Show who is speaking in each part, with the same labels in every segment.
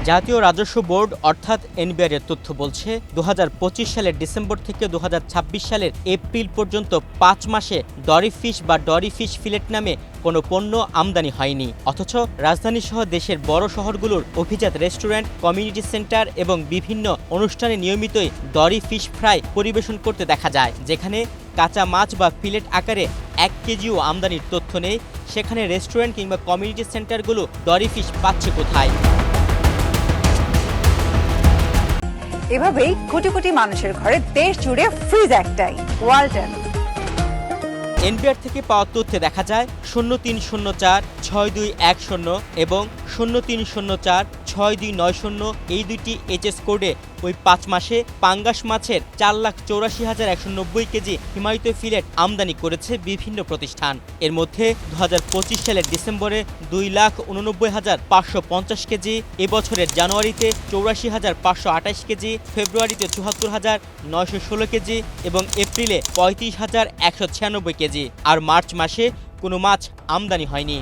Speaker 1: জাতীয় রাজস্ব বোর্ড অর্থাৎ এনবিআর এর তথ্য বলছে 2025 সালের ডিসেম্বর থেকে 2026 সালের এপ্রিল পর্যন্ত 5 মাসে ডরি ফিশ বা ডরি ফিশ ফিলেট নামে কোনো পণ্য আমদানি হয়নি। অথচ রাজধানীসহ দেশের বড় শহরগুলোর অভিজাত রেস্টুরেন্ট, কমিউনিটি সেন্টার এবং বিভিন্ন অনুষ্ঠানে নিয়মিতই ডরি ফিশ ফ্রাই পরিবেশন করতে দেখা যায়। যেখানে কাঁচা মাছ বা ফিলেট আকারে 1 কেজিও আমদানির তথ্য নেই, সেখানে রেস্টুরেন্ট কিংবা কমিউনিটি সেন্টারগুলো ডরি ফিশ পাচ্ছে কোথায়?
Speaker 2: এভাবেই কোটি কোটি মানুষের ঘরে দেশ জুড়ে ফ্রিজ একটাই, ওয়ালটন।
Speaker 1: এনবিআর থেকে পাওয়া তথ্যে দেখা যায় 0304-6210 এবং 0304-6290 এই দুইটি এইচএস কোডে ওই 5 মাসে পাঙ্গাস মাছের 4,84,190 কেজি হিমায়িত ফিলেট আমদানি করেছে বিভিন্ন প্রতিষ্ঠান। এর মধ্যে 2025 সালের ডিসেম্বরে 2,89,550 কেজি, এবছরের জানুয়ারিতে 84,528 কেজি, ফেব্রুয়ারিতে 74,916 কেজি এবং এপ্রিলে 35,196 কেজি। আর মার্চ মাসে কোনো মাছ আমদানি হয়নি।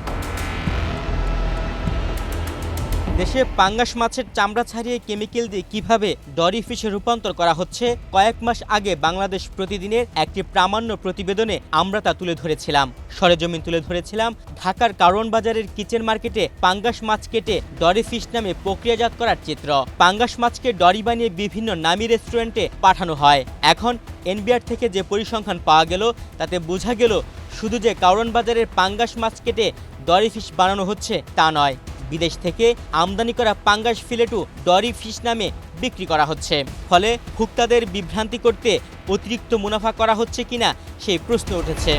Speaker 1: দেশে পাঙ্গাস মাছের চামড়া ছাড়িয়ে কেমিক্যাল দিয়ে কিভাবে ডরি ফিশে রূপান্তর করা হচ্ছে, কয়েক মাস আগে বাংলাদেশ প্রতিদিনের একটি প্রামাণ্য প্রতিবেদনে আমরা তা তুলে ধরেছিলাম। সরেজমিন তুলে ধরেছিলাম ঢাকার কারওয়ান বাজারের কিচেন মার্কেটে পাঙ্গাস মাছ কেটে ডরি ফিশ নামে প্রক্রিয়াজাত করার চিত্র। পাঙ্গাস মাছকে ডরি বানিয়ে বিভিন্ন নামী রেস্টুরেন্টে পাঠানো হয়। এখন এনবিআর থেকে যে পরিসংখ্যান পাওয়া গেল তাতে বোঝা গেল শুধু যে কারওয়ান বাজারের পাঙ্গাস মাছ কেটে ডরি ফিশ বানানো হচ্ছে তা নয়, বিদেশ থেকে আমদানি করা পাঙ্গাস ফিলেটও ডরি ফিশ নামে বিক্রি করা হচ্ছে। ফলে ভোক্তাদের বিভ্রান্তি করতে অতিরিক্ত মুনাফা করা হচ্ছে কিনা সেই প্রশ্ন উঠেছে।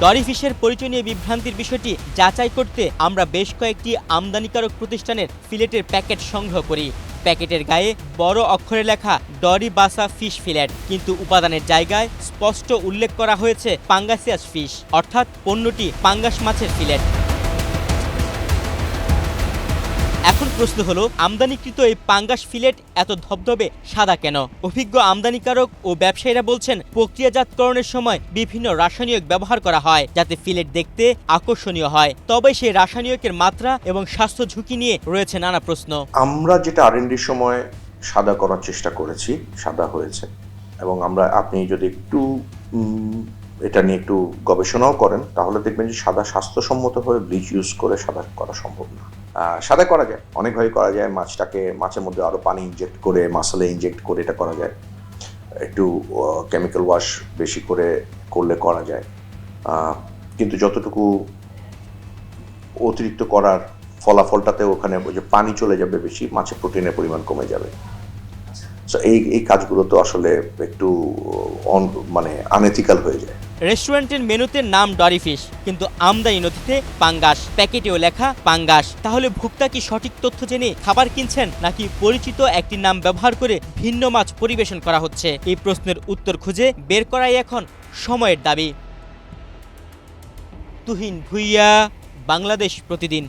Speaker 1: ডরি ফিশের পরিচয় নিয়ে বিভ্রান্তির বিষয়টি যাচাই করতে আমরা বেশ কয়েকটি আমদানিকারক প্রতিষ্ঠানের ফিলেটের প্যাকেট সংগ্রহ করি। প্যাকেটের গায়ে বড় অক্ষরে লেখা ডরি বাসা ফিশ ফিলেট, কিন্তু উপাদানের জায়গায় স্পষ্ট উল্লেখ করা হয়েছে পাঙ্গাসিয়াস ফিশ, অর্থাৎ পণ্যটি পাঙ্গাস মাছের ফিলেট। এখন প্রশ্ন হলো, আমদানিকৃত এই পাঙ্গাস ফিলেট এত ধবধবে সাদা কেন? অভিজ্ঞ আমদানিকারক ও ব্যবসায়ীরা বলছেন প্রক্রিয়াজাতকরণের সময় বিভিন্ন রাসায়নিক ব্যবহার করা হয় যাতে ফিলেট দেখতে আকর্ষণীয় হয়। তবে সেই রাসায়নিকের মাত্রা এবং স্বাস্থ্য ঝুঁকি নিয়ে রয়েছে নানা প্রশ্ন।
Speaker 3: আমরা যেটা R&D সময় সাদা করার চেষ্টা করেছি, সাদা হয়েছে। এবং আপনি যদি একটু এটা নিয়ে একটু গবেষণাও করেন তাহলে দেখবেন যে সাদা স্বাস্থ্যসম্মতভাবে ব্লিচ ইউজ করে সাদা করা সম্ভব না। সাদা করা যায়, অনেকভাবে করা যায়। মাছের মধ্যে আরও পানি ইনজেক্ট করে, মাসালে ইনজেক্ট করে এটা করা যায়। একটু কেমিক্যাল ওয়াশ বেশি করে করলে করা যায়, কিন্তু যতটুকু অতিরিক্ত করার ফলাফলটাতে ওখানে ওই যে পানি চলে যাবে বেশি, মাছের প্রোটিনের পরিমাণ কমে যাবে। সো এই কাজগুলো তো আসলে একটু আনএথিক্যাল হয়ে যায়।
Speaker 1: রেস্টুরেন্টের মেনুতে নাম ডরি ফিশ, কিন্তু আমদানি নথিতে পাঙ্গাস, প্যাকেটেও লেখা পাঙ্গাস। তাহলে ভোক্তা কি সঠিক তথ্য জেনে খাবার কিনছেন, নাকি পরিচিত একটি নাম ব্যবহার করে ভিন্ন মাছ পরিবেশন করা হচ্ছে? এই প্রশ্নের উত্তর খুঁজে বের করাই এখন সময়ের দাবি। তুহিন ভুইয়া, বাংলাদেশ প্রতিদিন।